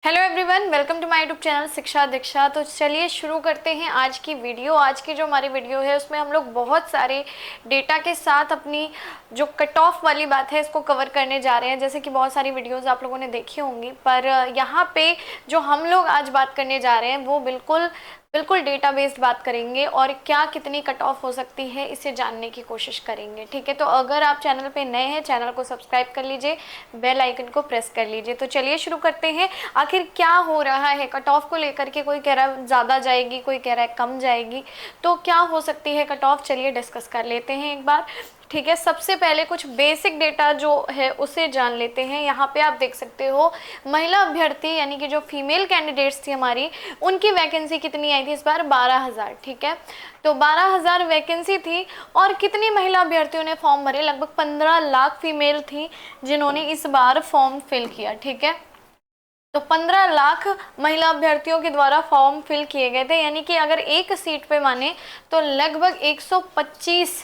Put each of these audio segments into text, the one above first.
Hello everyone, welcome to my YouTube channel Shiksha Diksha. तो चलिए शुरू करते हैं आज की वीडियो। आज की जो हमारी वीडियो है उसमें हम लोग बहुत सारे डेटा के साथ अपनी जो कट ऑफ वाली बात है इसको कवर करने जा रहे हैं। जैसे कि बहुत सारी वीडियोस आप लोगों ने देखी होंगी, पर यहाँ पे जो हम लोग आज बात करने जा रहे हैं वो बिल्कुल डेटा बेस्ड बात करेंगे और क्या कितनी कट ऑफ हो सकती है इसे जानने की कोशिश करेंगे। ठीक है, तो अगर आप चैनल पे नए हैं चैनल को सब्सक्राइब कर लीजिए, बेल आइकन को प्रेस कर लीजिए। तो चलिए शुरू करते हैं। आखिर क्या हो रहा है कट ऑफ को लेकर के? कोई कह रहा है ज़्यादा जाएगी, कोई कह रहा है कम जाएगी, तो क्या हो सकती है कट ऑफ, चलिए डिस्कस कर लेते हैं एक बार। ठीक है, सबसे पहले कुछ बेसिक डेटा जो है उसे जान लेते हैं। यहाँ पे आप देख सकते हो महिला अभ्यर्थी यानी कि जो फीमेल कैंडिडेट्स थी हमारी, उनकी वैकेंसी कितनी आई थी इस बार? 12,000। ठीक है, तो 12,000 वैकेंसी थी और कितनी महिला अभ्यर्थियों ने फॉर्म भरे? लगभग 15 लाख फीमेल थी जिन्होंने इस बार फॉर्म फिल किया। ठीक है, तो 15 लाख महिला अभ्यर्थियों के द्वारा फॉर्म फिल किए गए थे, यानी कि अगर एक सीट पे माने तो लगभग 125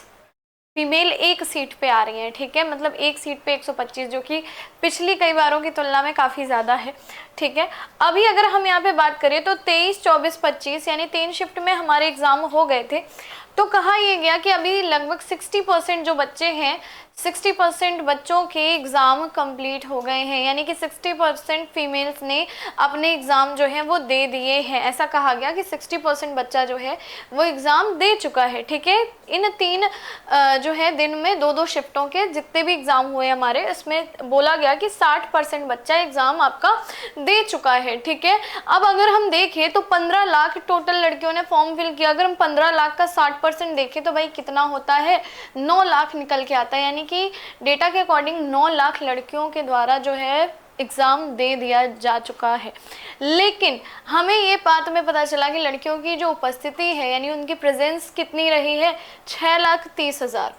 फीमेल एक सीट पे आ रही हैं। ठीक है, मतलब एक सीट पे 125, जो कि पिछली कई बारों की तुलना में काफ़ी ज़्यादा है। ठीक है, अभी अगर हम यहाँ पे बात करें तो 23, 24, 25 यानी 3 शिफ्ट में हमारे एग्ज़ाम हो गए थे। तो कहा यह गया कि अभी लगभग 60% जो बच्चे हैं, 60% बच्चों के एग्ज़ाम कंप्लीट हो गए हैं, यानी कि 60% फीमेल्स ने अपने एग्ज़ाम जो है वो दे दिए हैं। ऐसा कहा गया कि 60% बच्चा जो है वो एग्ज़ाम दे चुका है। ठीक है, इन 3 जो है दिन में 2-2 शिफ्टों के जितने भी एग्ज़ाम हुए हमारे, इसमें बोला गया कि 60% बच्चा एग्ज़ाम आपका दे चुका है। ठीक है, अब अगर हम देखें तो 15 लाख टोटल लड़कियों ने फॉर्म फिल किया। अगर हम 15 लाख का 60% देखें तो भाई कितना होता है? 9 लाख निकल के आता है, यानी कि डेटा के अकॉर्डिंग 9 लाख लड़कियों के द्वारा जो है एग्ज़ाम दे दिया जा चुका है। लेकिन हमें ये बात में पता चला कि लड़कियों की जो उपस्थिति है यानी उनकी प्रेजेंस कितनी रही है? 6,30,000।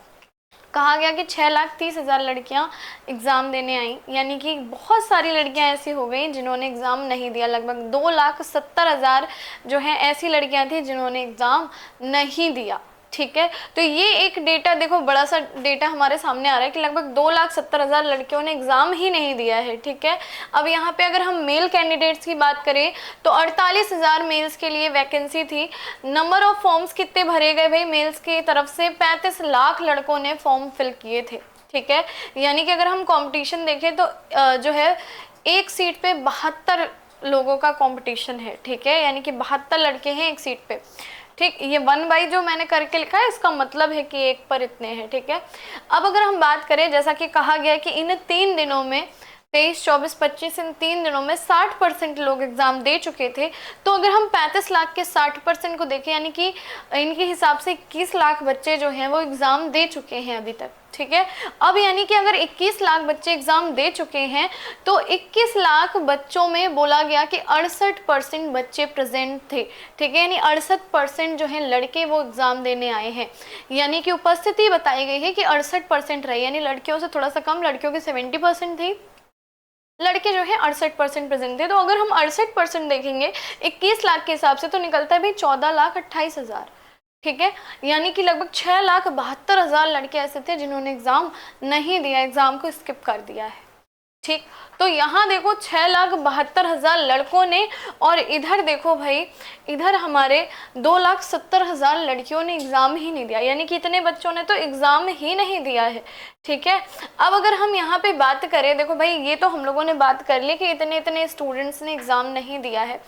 कहा गया कि 6,30,000 लड़कियां एग्ज़ाम देने आई, यानी कि बहुत सारी लड़कियां ऐसी हो गई जिन्होंने एग्ज़ाम नहीं दिया। लगभग 2,70,000 जो है ऐसी लड़कियां थी जिन्होंने एग्ज़ाम नहीं दिया। ठीक है, तो ये एक डेटा देखो, बड़ा सा डेटा हमारे सामने आ रहा है कि लगभग 2,70,000 लड़कियों ने एग्ज़ाम ही नहीं दिया है। ठीक है, अब यहाँ पे अगर हम मेल कैंडिडेट्स की बात करें तो 48,000 मेल्स के लिए वैकेंसी थी। नंबर ऑफ फॉर्म्स कितने भरे गए भाई मेल्स की तरफ से? 35 लाख लड़कों ने फॉर्म फिल किए थे। ठीक है, यानी कि अगर हम कंपटीशन देखें तो जो है एक सीट पे 72 लोगों का कंपटीशन है। ठीक है, यानी कि 72 लड़के हैं एक सीट पे। ठीक, ये 1 बाई जो मैंने करके लिखा है इसका मतलब है कि एक पर इतने हैं। ठीक है, अब अगर हम बात करें, जैसा कि कहा गया कि इन 3 दिनों में 23, 24, 25 इन 3 दिनों में 60% लोग एग्ज़ाम दे चुके थे। तो अगर हम 35 लाख के 60% को देखें, यानी कि इनके हिसाब से 21 लाख बच्चे जो हैं वो एग्ज़ाम दे चुके हैं अभी तक। ठीक है, अब यानी कि अगर 21 लाख बच्चे एग्ज़ाम दे चुके हैं तो 21 लाख बच्चों में बोला गया कि 68% बच्चे प्रेजेंट थे। ठीक है, यानी 68% जो है लड़के वो एग्ज़ाम देने आए हैं, यानी कि उपस्थिति बताई गई है कि 68% रही, यानी लड़कियों से थोड़ा सा कम, लड़कियों की 70% थी, लड़के जो है 68% प्रेजेंट थे। तो अगर हम 68% देखेंगे 21 लाख के हिसाब से तो निकलता है भाई 14,28,000। ठीक है, यानी कि लगभग 6,72,000 लड़के ऐसे थे जिन्होंने एग्ज़ाम नहीं दिया, एग्ज़ाम को स्किप कर दिया है। ठीक, तो यहाँ देखो 6,72,000 लड़कों ने, और इधर देखो भाई, इधर हमारे 2,70,000 लड़कियों ने एग्ज़ाम ही नहीं दिया, यानी कि इतने बच्चों ने तो एग्ज़ाम ही नहीं दिया है। ठीक है, अब अगर हम यहाँ पे बात करें, देखो भाई ये तो हम लोगों ने बात कर ली कि इतने इतने स्टूडेंट्स ने एग्ज़ाम नहीं दिया है।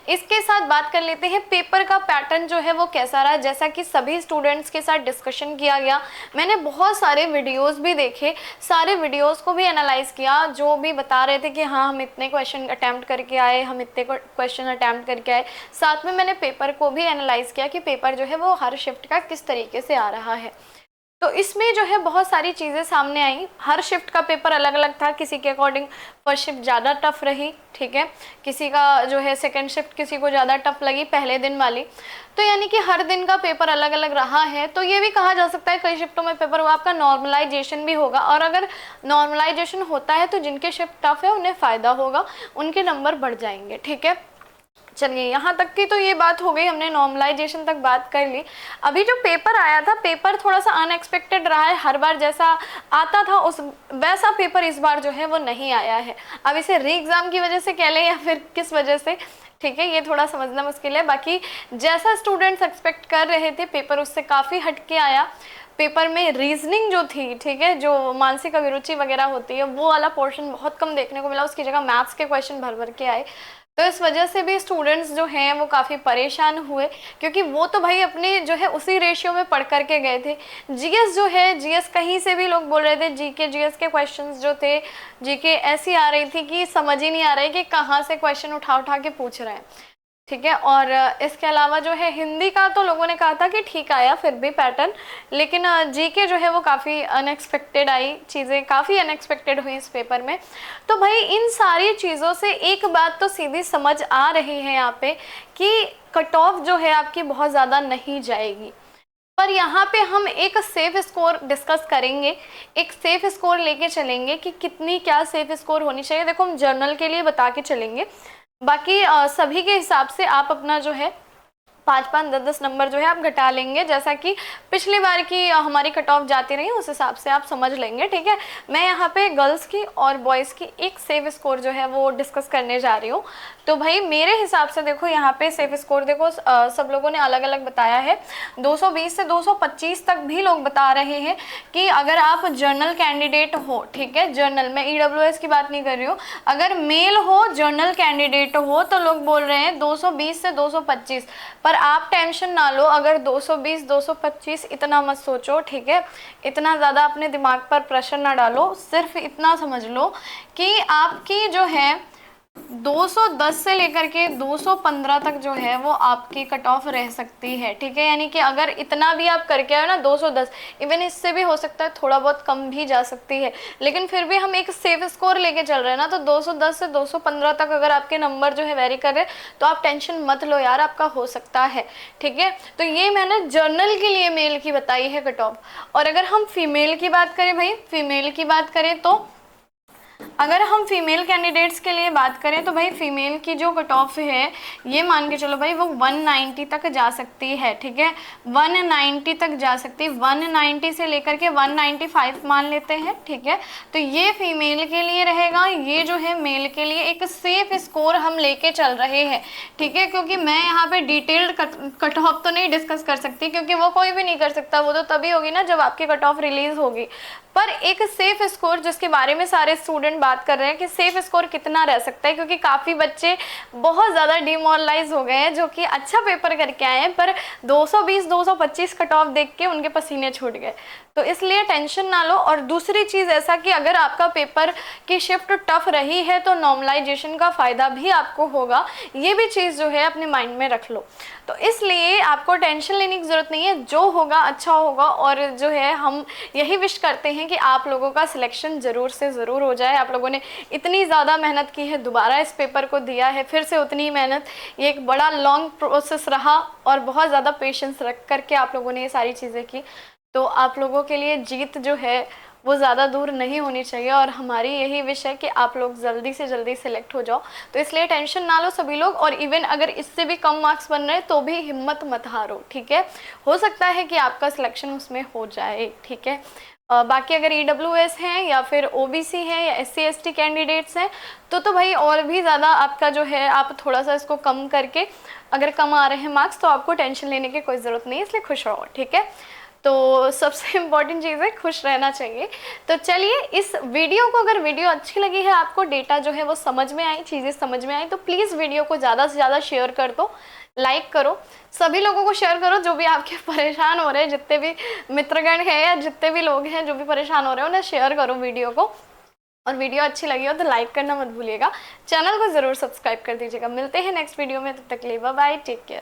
इसके साथ बात कर लेते हैं पेपर का पैटर्न जो है वो कैसा रहा। जैसा कि सभी स्टूडेंट्स के साथ डिस्कशन किया गया, मैंने बहुत सारे वीडियोज़ भी देखे, सारे वीडियोज़ को भी एनालाइज़ किया, जो भी बता रहे थे कि हाँ हम इतने क्वेश्चन अटैम्प्ट करके आए, हम इतने क्वेश्चन अटैम्प्ट करके आए। साथ में मैंने पेपर को भी एनालाइज़ किया कि पेपर जो है वो हर शिफ्ट का किस तरीके से आ रहा है। तो इसमें जो है बहुत सारी चीज़ें सामने आई। हर शिफ्ट का पेपर अलग अलग था, किसी के अकॉर्डिंग फर्स्ट शिफ्ट ज़्यादा टफ रही। ठीक है, किसी का जो है सेकंड शिफ्ट किसी को ज़्यादा टफ लगी पहले दिन वाली। तो यानी कि हर दिन का पेपर अलग अलग रहा है। तो ये भी कहा जा सकता है कई शिफ्टों में पेपर हुआ, आपका नॉर्मलाइजेशन भी होगा, और अगर नॉर्मलाइजेशन होता है तो जिनके शिफ्ट टफ है उन्हें फ़ायदा होगा, उनके नंबर बढ़ जाएंगे। ठीक है, चलिए यहाँ तक की तो ये बात हो गई, हमने नॉर्मलाइजेशन तक बात कर ली। अभी जो पेपर आया था, पेपर थोड़ा सा अनएक्सपेक्टेड रहा है। हर बार जैसा आता था उस वैसा पेपर इस बार जो है वो नहीं आया है। अब इसे री एग्ज़ाम की वजह से कह लें या फिर किस वजह से, ठीक है, ये थोड़ा समझना मुश्किल है। बाकी जैसा स्टूडेंट्स एक्सपेक्ट कर रहे थे पेपर उससे काफ़ी हटके आया। पेपर में रीजनिंग जो थी, ठीक है, जो मानसिक अभिरुचि वगैरह होती है वो वाला पोर्शन बहुत कम देखने को मिला, उसकी जगह मैथ्स के क्वेश्चन भर भर के आए। तो इस वजह से भी स्टूडेंट्स जो हैं वो काफ़ी परेशान हुए, क्योंकि वो तो भाई अपने जो है उसी रेशियो में पढ़ करके गए थे। जीएस जो है, जीएस कहीं से भी लोग बोल रहे थे, जीके जीएस के क्वेश्चंस जो थे, जीके ऐसी आ रही थी कि समझ ही नहीं आ रहा है कि कहाँ से क्वेश्चन उठा उठा के पूछ रहे हैं, ठीक है। और इसके अलावा जो है हिंदी का तो लोगों ने कहा था कि ठीक आया फिर भी पैटर्न, लेकिन जीके जो है वो काफ़ी अनएक्सपेक्टेड आई, चीज़ें काफ़ी अनएक्सपेक्टेड हुई इस पेपर में। तो भाई इन सारी चीज़ों से एक बात तो सीधी समझ आ रही है यहाँ पे कि कट ऑफ जो है आपकी बहुत ज़्यादा नहीं जाएगी। पर यहाँ पे हम एक सेफ स्कोर डिस्कस करेंगे, एक सेफ स्कोर लेके चलेंगे कि कितनी क्या सेफ स्कोर होनी चाहिए। देखो हम जर्नल के लिए बता के चलेंगे, बाकी सभी के हिसाब से आप अपना जो है 5-5, 10-10 नंबर जो है आप घटा लेंगे, जैसा कि पिछली बार की हमारी कट ऑफ जाती रही उस हिसाब से आप समझ लेंगे, ठीक है। मैं यहाँ पे गर्ल्स की और बॉयज़ की एक सेफ स्कोर जो है वो डिस्कस करने जा रही हूँ। तो भाई मेरे हिसाब से देखो यहाँ पे सेफ स्कोर देखो सब लोगों ने अलग अलग बताया है। 220 से 225 तक भी लोग बता रहे हैं कि अगर आप जर्नल कैंडिडेट हो, ठीक है, जर्नल, मैं ईडब्ल्यूएस की बात नहीं कर रही हूँ, अगर मेल हो, जर्नल कैंडिडेट हो, तो लोग बोल रहे हैं 220 से 225। पर आप टेंशन ना लो, अगर 220 225 इतना मत सोचो, ठीक है, इतना ज़्यादा अपने दिमाग पर प्रेशर ना डालो। सिर्फ इतना समझ लो कि आपकी जो है 210 से लेकर के 215 तक जो है वो आपकी कट ऑफ रह सकती है, ठीक है। यानी कि अगर इतना भी आप करके आए ना 210, इवन इससे भी हो सकता है, थोड़ा बहुत कम भी जा सकती है, लेकिन फिर भी हम एक सेफ स्कोर लेके चल रहे हैं ना, तो 210 से 215 तक अगर आपके नंबर जो है वेरी कर रहे हैं तो आप टेंशन मत लो यार, आपका हो सकता है, ठीक है। तो ये मैंने जर्नल के लिए मेल की बताई है कट ऑफ। और अगर हम फीमेल की बात करें, भाई फीमेल की बात करें, तो अगर हम फीमेल कैंडिडेट्स के लिए बात करें तो भाई फीमेल की जो कट ऑफ है ये मान के चलो भाई वो 190 तक जा सकती है, ठीक है, 190 तक जा सकती है, 190 से लेकर के 195 मान लेते हैं, ठीक है। तो ये फीमेल के लिए रहेगा, ये जो है मेल के लिए एक सेफ स्कोर हम लेके चल रहे हैं, ठीक है। क्योंकि मैं यहाँ पे डिटेल्ड कट ऑफ तो नहीं डिस्कस कर सकती, क्योंकि वो कोई भी नहीं कर सकता, वो तो तभी होगी ना जब आपकी कट ऑफ रिलीज होगी। पर एक सेफ स्कोर जिसके बारे में सारे स्टूडेंट बात कर रहे हैं कि सेफ स्कोर कितना रह सकता है, क्योंकि काफ़ी बच्चे बहुत ज़्यादा डिमोरलाइज हो गए हैं जो कि अच्छा पेपर करके आए हैं, पर 220 225 कट ऑफ देख के उनके पसीने छूट गए। तो इसलिए टेंशन ना लो। और दूसरी चीज़ ऐसा कि अगर आपका पेपर की शिफ्ट टफ रही है तो नॉर्मलाइजेशन का फ़ायदा भी आपको होगा, ये भी चीज़ जो है अपने माइंड में रख लो। तो इसलिए आपको टेंशन लेने की ज़रूरत नहीं है, जो होगा अच्छा होगा। और जो है हम यही विश करते हैं कि आप लोगों का सिलेक्शन ज़रूर से ज़रूर हो जाए। आप लोगों ने इतनी ज़्यादा मेहनत की है, दोबारा इस पेपर को दिया है, फिर से उतनी मेहनत, ये एक बड़ा लॉन्ग प्रोसेस रहा और बहुत ज़्यादा पेशेंस रख करके आप लोगों ने ये सारी चीज़ें की। तो आप लोगों के लिए जीत जो है वो ज़्यादा दूर नहीं होनी चाहिए, और हमारी यही विश है कि आप लोग जल्दी से जल्दी सिलेक्ट हो जाओ। तो इसलिए टेंशन ना लो सभी लोग। और इवन अगर इससे भी कम मार्क्स बन रहे हैं तो भी हिम्मत मत हारो, ठीक है, हो सकता है कि आपका सिलेक्शन उसमें हो जाए, ठीक है। बाकी अगर ईडब्ल्यूएस हैं या फिर ओबीसी हैं या एससी एसटी कैंडिडेट्स हैं तो भाई और भी ज़्यादा आपका जो है आप थोड़ा सा इसको कम करके, अगर कम आ रहे हैं मार्क्स तो आपको टेंशन लेने की कोई ज़रूरत नहीं है, इसलिए खुश रहो, ठीक है। तो सबसे इम्पॉर्टेंट चीज़ है खुश रहना चाहिए। तो चलिए इस वीडियो को, अगर वीडियो अच्छी लगी है, आपको डेटा जो है वो समझ में आई, चीज़ें समझ में आई, तो प्लीज़ वीडियो को ज़्यादा से ज़्यादा शेयर कर दो, लाइक करो, सभी लोगों को शेयर करो जो भी आपके परेशान हो रहे हैं, जितने भी मित्रगण हैं या जितने भी लोग हैं जो भी परेशान हो रहे हैं उन्हें शेयर करो वीडियो को। और वीडियो अच्छी लगी हो तो लाइक करना मत भूलिएगा, चैनल को ज़रूर सब्सक्राइब कर दीजिएगा। मिलते हैं नेक्स्ट वीडियो में, तब तक के लिए बाय बाय, टेक केयर।